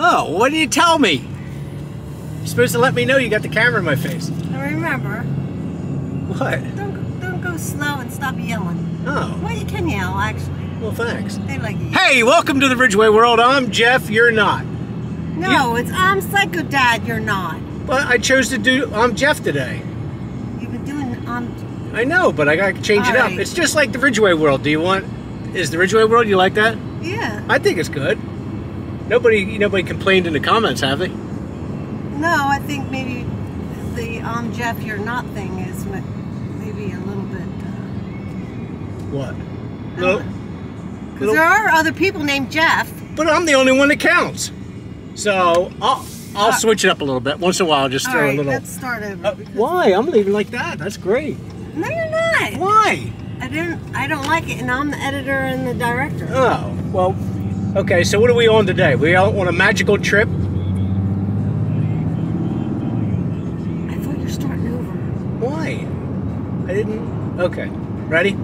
Oh, what did you tell me? You're supposed to let me know you got the camera in my face. I remember. What? Don't go slow and stop yelling. Oh. Well, you can yell, actually. Well, thanks. They like you. Hey, welcome to the Ridgeway World. I'm Jeff. You're not. No, it's I'm Psycho Dad. You're not. But I chose to do I'm Jeff today. You've been doing I know, but I gotta change it up. Right. It's just like the Ridgeway World. Is the Ridgeway World, you like that? Yeah. I think it's good. Nobody complained in the comments, have they? No, I think maybe the Jeff, you're not thing is maybe a little bit. What? Because there are other people named Jeff. But I'm the only one that counts. So I'll switch it up a little bit. Once in a while, just throw a little. Let's start over. Why? I'm leaving like that. That's great. No, you're not. Why? I don't like it, and I'm the editor and the director. Oh, well, okay, so what are we on today? We are on a magical trip. I thought you were starting over. Why? I didn't. Okay, ready?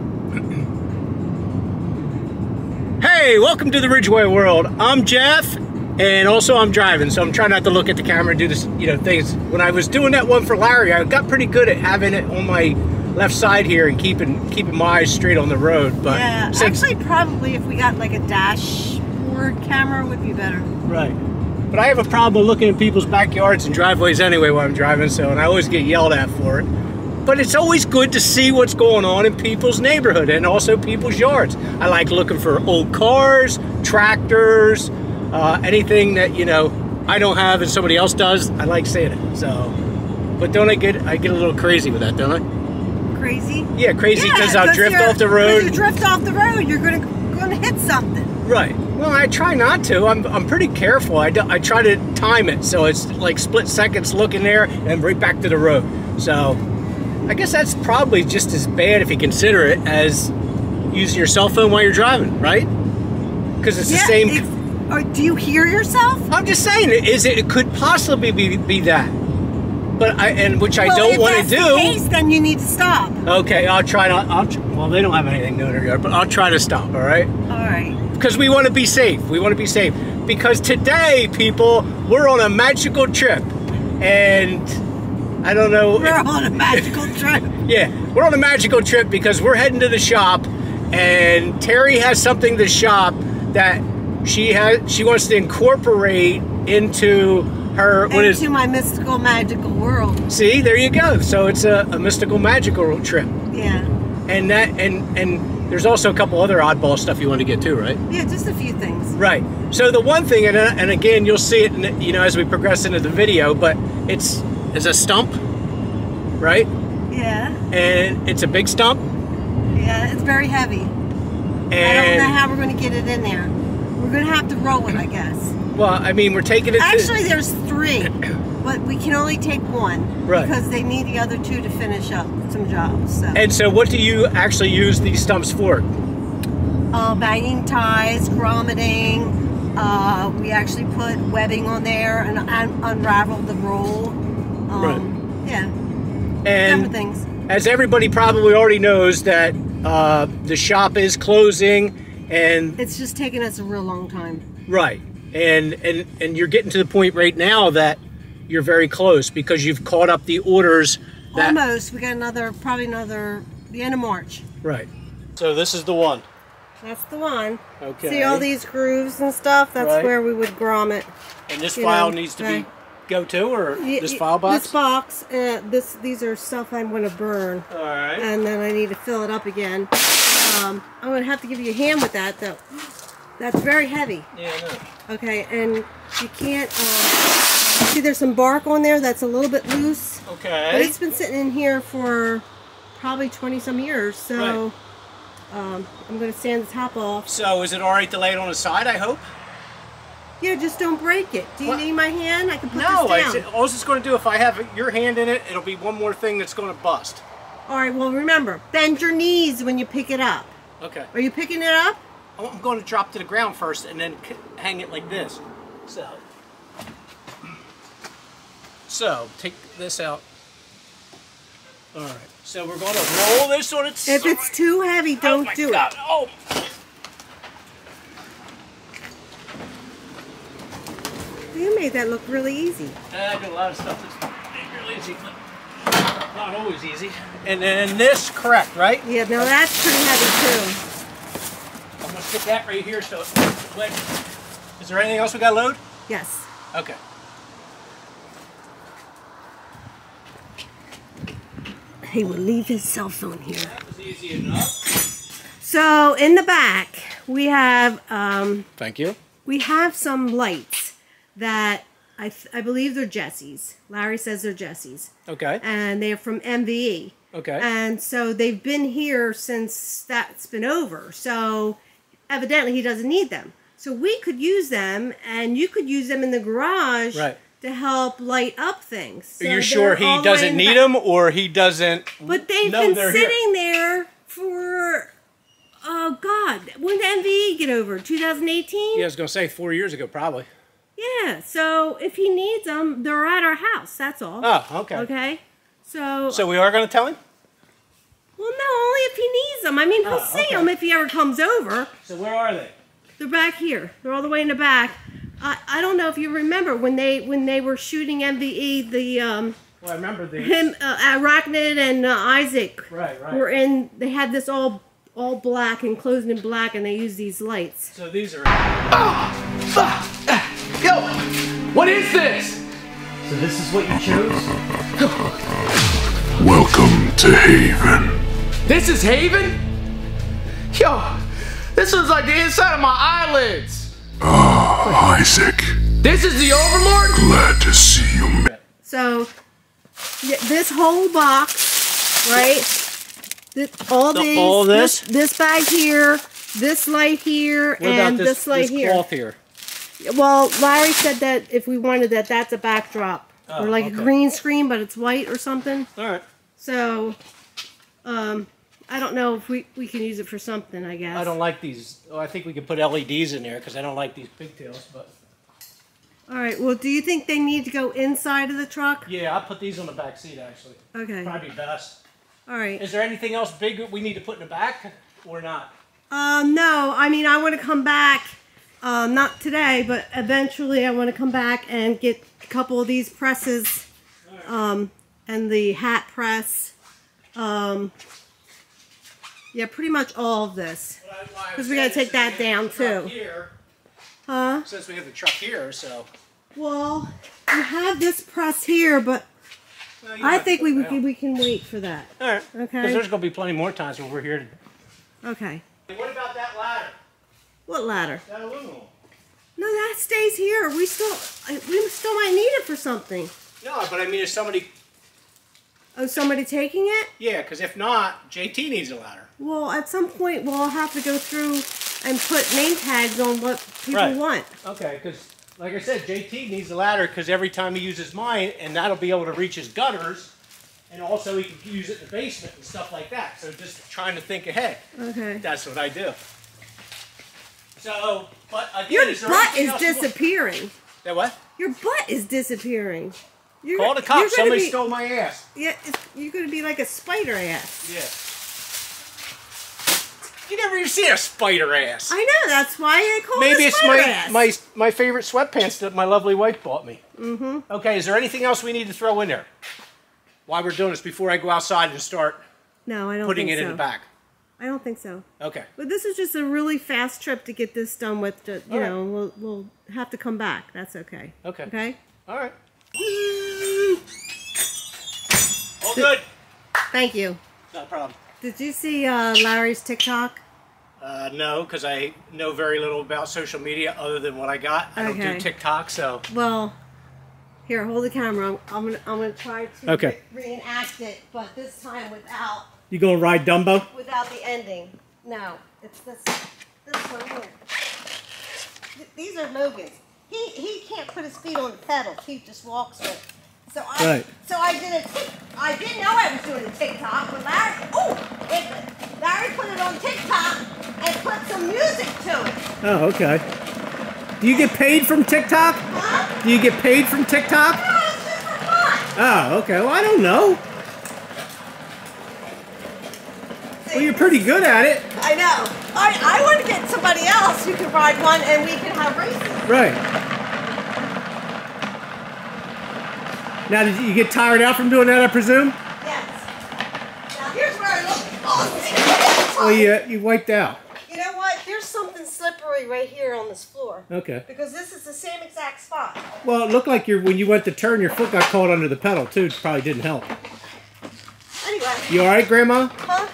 Hey, welcome to the Ridgeway World. I'm Jeff, and also I'm driving, so I'm trying not to look at the camera and do this, things. When I was doing that one for Larry, I got pretty good at having it on my left side here and keeping my eyes straight on the road. But yeah, actually, probably if we got like a dashboard camera, would be better. Right. But I have a problem looking at people's backyards and driveways anyway while I'm driving, and I always get yelled at for it. But it's always good to see what's going on in people's neighborhood and also people's yards. I like looking for old cars, tractors, anything that I don't have and somebody else does. I like seeing it. So, but don't I get a little crazy with that, don't I? Crazy? Yeah, crazy because I'll drift off the road. If you drift off the road, you're gonna hit something. Right. Well, I try not to. I'm pretty careful. I try to time it so it's like split seconds looking there and right back to the road. So I guess that's probably just as bad if you consider it as using your cell phone while you're driving, right? Because it's the same. Or do you hear yourself? I'm just saying, it could possibly be that. But which I don't want to do. If that's the case, then you need to stop. Okay, I'll try not. Well, they don't have anything new in their yard, but I'll try to stop. All right. All right. Because we want to be safe. We want to be safe. Because today, people, we're on a magical trip, and I don't know. We're on a magical trip. Yeah, we're on a magical trip because we're heading to the shop, and Terry has something to shop that she wants to incorporate into her my mystical magical world. See, there you go. So it's a mystical magical trip. Yeah. And there's also a couple other oddball stuff you want to get too, right? Yeah, just a few things. Right. So the one thing, and again, you'll see it, as we progress into the video, but it's a stump, right? Yeah. And it's a big stump. Yeah, it's very heavy. And I don't know how we're going to get it in there. We're going to have to roll it, I guess. Well, I mean, we're taking it. Actually, there's 3, but we can only take 1 because they need the other 2 to finish up some jobs. So. And so, what do you actually use these stumps for? Banging ties, grommeting. We actually put webbing on there and unraveled the roll. Right. Yeah. And different things. As everybody probably already knows, that the shop is closing, and it's just taken us a real long time. Right. And you're getting to the point right now that you're very close because you've caught up the orders. Almost. We got probably another, the end of March. Right. So this is the one. That's the one. Okay. See all these grooves and stuff? That's where we would grommet. And this file needs to go to, or this file box? This box. These are stuff I'm going to burn. All right. And then I need to fill it up again. I'm going to have to give you a hand with that, though. That's very heavy. Yeah, I know. Okay, and you can't, see there's some bark on there that's a little bit loose. Okay. But it's been sitting in here for probably 20-some years, so I'm going to sand the top off. So is it all right to lay it on the side, I hope? Yeah, just don't break it. Do you need my hand? I can put this down. No, all it's going to do, if I have your hand in it, it'll be one more thing that's going to bust. All right, well, remember, bend your knees when you pick it up. Okay. Are you picking it up? I'm going to drop to the ground first and then hang it like this. So take this out. All right. So we're going to roll this on its side. If it's too heavy, don't do it. Oh. You made that look really easy. I do a lot of stuff that's really easy, but not always easy. And then this, correct, right? Yeah, no, that's pretty heavy too. I'm gonna stick that right here so it's quick. Is there anything else we got to load? Yes. Okay. He would leave his cell phone here. That was easy enough. So in the back we have Thank you. we have some lights that I believe they're Jesse's. Larry says they're Jesse's. Okay. And they're from MVE. Okay. And so they've been here since that's been over. So evidently he doesn't need them. So we could use them, and you could use them in the garage to help light up things. So are you sure he doesn't need them, or he doesn't? But they've been sitting there for, oh God, when did MVE get over? 2018? Yeah, I was going to say 4 years ago, probably. Yeah, so if he needs them, they're at our house, that's all. Oh, okay. Okay? So we are going to tell him? Well, no, only if he needs them. I mean, he'll see them if he ever comes over. So where are they? They're back here. They're all the way in the back. I don't know if you remember when they were shooting MVE, well, I remember Arachnid and Isaac. Right. Were in. They had this all black, enclosed in black, and they used these lights. So these are. Yo, what is this? So this is what you chose? Welcome to Haven. This is Haven? Yo, this looks like the inside of my eyelids. Ah, Isaac. This is the Overlord? Glad to see you. So, this whole box, right? All this bag here, this light here, and this light here. Cloth here. Well, Larry said that if we wanted that, that's a backdrop. Or like a green screen, but it's white or something. All right. So, I don't know if we can use it for something, I guess. I don't like these. Oh, I think we could put LEDs in there because I don't like these pigtails. But all right. Well, do you think they need to go inside of the truck? yeah, I'll put these on the back seat actually. Okay. Probably best. All right. Is there anything else big we need to put in the back or not? No. I mean, I want to come back. Not today, but eventually I want to come back and get a couple of these presses, and the hat press. Yeah, pretty much all of this. Because we got to take that down too. Huh? Since we have the truck here, so. Well, we have this press here, but I think we can wait for that. All right. Okay. Because there's going to be plenty more times when we're here. Okay. What about that ladder? What ladder? That aluminum. No, that stays here. We still might need it for something. No, but I mean, is somebody... Oh, somebody taking it? Yeah, because if not, JT needs a ladder. Well, at some point, we'll have to go through and put name tags on what people want. Okay, because like I said, JT needs a ladder because every time he uses mine, and that'll be able to reach his gutters, and also he can use it in the basement and stuff like that. So just trying to think ahead. Okay. That's what I do. So, but again, your butt is disappearing. That what? Your butt is disappearing. Call the cops. Somebody stole my ass. Yeah, you're going to be like a spider ass. Yeah. You never even see a spider ass. I know. That's why I call Maybe it spider ass. It's my favorite sweatpants that my lovely wife bought me. Mm-hmm. Okay, is there anything else we need to throw in there while we're doing this before I go outside and start No, I don't putting think it so. in the back? I don't think so. Okay. But this is just a really fast trip to get this done with. You know, we'll have to come back. That's okay. Okay. Okay? All right. All good. Thank you. No problem. Did you see Larry's TikTok? No, because I know very little about social media other than what I got. I don't do TikTok, so. Well, here, hold the camera. I'm gonna try to reenact it, but this time without. You gonna ride Dumbo? Without the ending. No, it's this one here. These are Logan's. He can't put his feet on the pedal. He just walks with it. So I didn't know I was doing a TikTok, but Larry put it on TikTok and put some music to it. Oh, okay. Do you get paid from TikTok? Huh? Do you get paid from TikTok? No, it's just for fun. Oh, okay. Well, I don't know. Well, you're pretty good at it. I know. I want to get somebody else who can ride one and we can have races. Right. Now, did you get tired out from doing that, I presume? Yes. Now here's where I look. Oh, Well, you wiped out. you know what? There's something slippery right here on this floor. Okay. Because this is the same exact spot. Well, it looked like when you went to turn, your foot got caught under the pedal, too. It probably didn't help. Anyway. You all right, Grandma? Huh?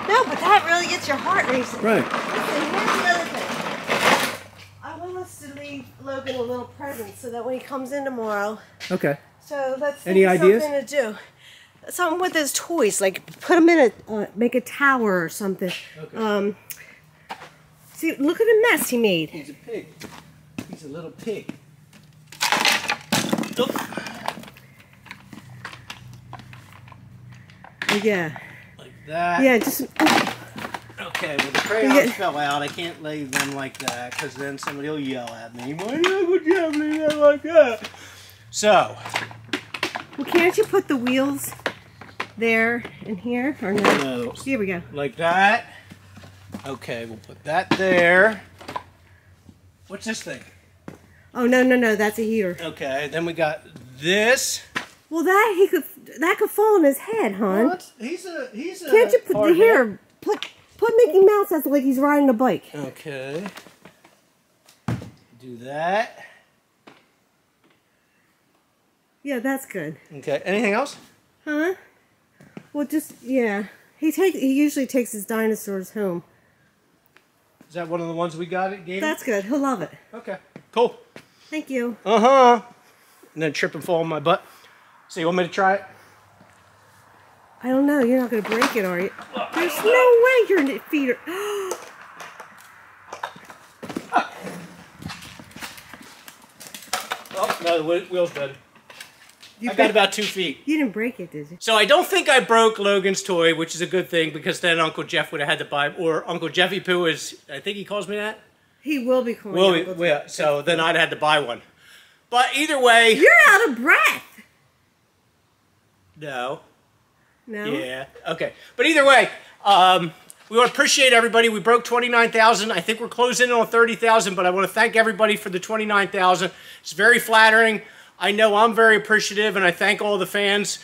No, but that really gets your heart racing. Right. Listen, here's the other thing. I want us to leave Logan a little present so that when he comes in tomorrow. Okay. So let's Any think of ideas? something to do. Something with his toys, like put him in a, make a tower or something. Okay. See, look at the mess he made. He's a pig. He's a little pig. Yeah. Like that. Yeah, just. Okay, well the crayons fell out. I can't lay them like that because then somebody will yell at me. Why would you have me that like that? So. Well, can't you put the wheels there and here? Or no? No. Here we go. Like that. Okay, we'll put that there. What's this thing? Oh no, that's a heater. Okay, then we got this. Well, that could fall on his head, hon. Well, he's a. Can't you put the here? Put Mickey Mouse as like he's riding a bike. Okay. Do that. Yeah, that's good. Okay. Anything else? Huh? Well, just yeah. He usually takes his dinosaurs home. Is that one of the ones we got at game? That's good. He'll love it. Okay. Cool. Thank you. And then trip and fall on my butt. So you want me to try it? I don't know. You're not going to break it, are you? There's no way your feet are... Oh, no, the wheel's better. I got about 2 feet. You didn't break it, did you? So I don't think I broke Logan's toy, which is a good thing, because then Uncle Jeff would have had to buy, or Uncle Jeffy Poo is, I think he calls me that? He will be calling Yeah, so then I'd had to buy one. But either way... You're out of breath! No. No? Yeah, okay. But either way, we want to appreciate everybody. We broke 29,000. I think we're closing in on 30,000, but I want to thank everybody for the 29,000. It's very flattering. I know I'm very appreciative, and I thank all the fans.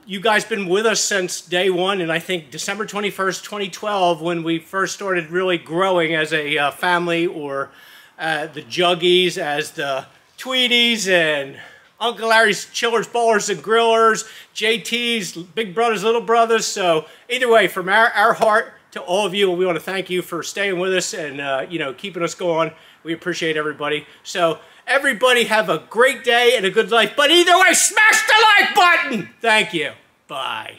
You guys been with us since day one, and I think December 21st, 2012, when we first started really growing as a family, or the Juggies as the Tweeties, and Uncle Larry's Chillers, Ballers, and Grillers, JT's, Big Brothers, Little Brothers. So either way, from our heart to all of you, we want to thank you for staying with us and you know, keeping us going. We appreciate everybody. So everybody have a great day and a good life. But either way, smash the like button. Thank you. Bye.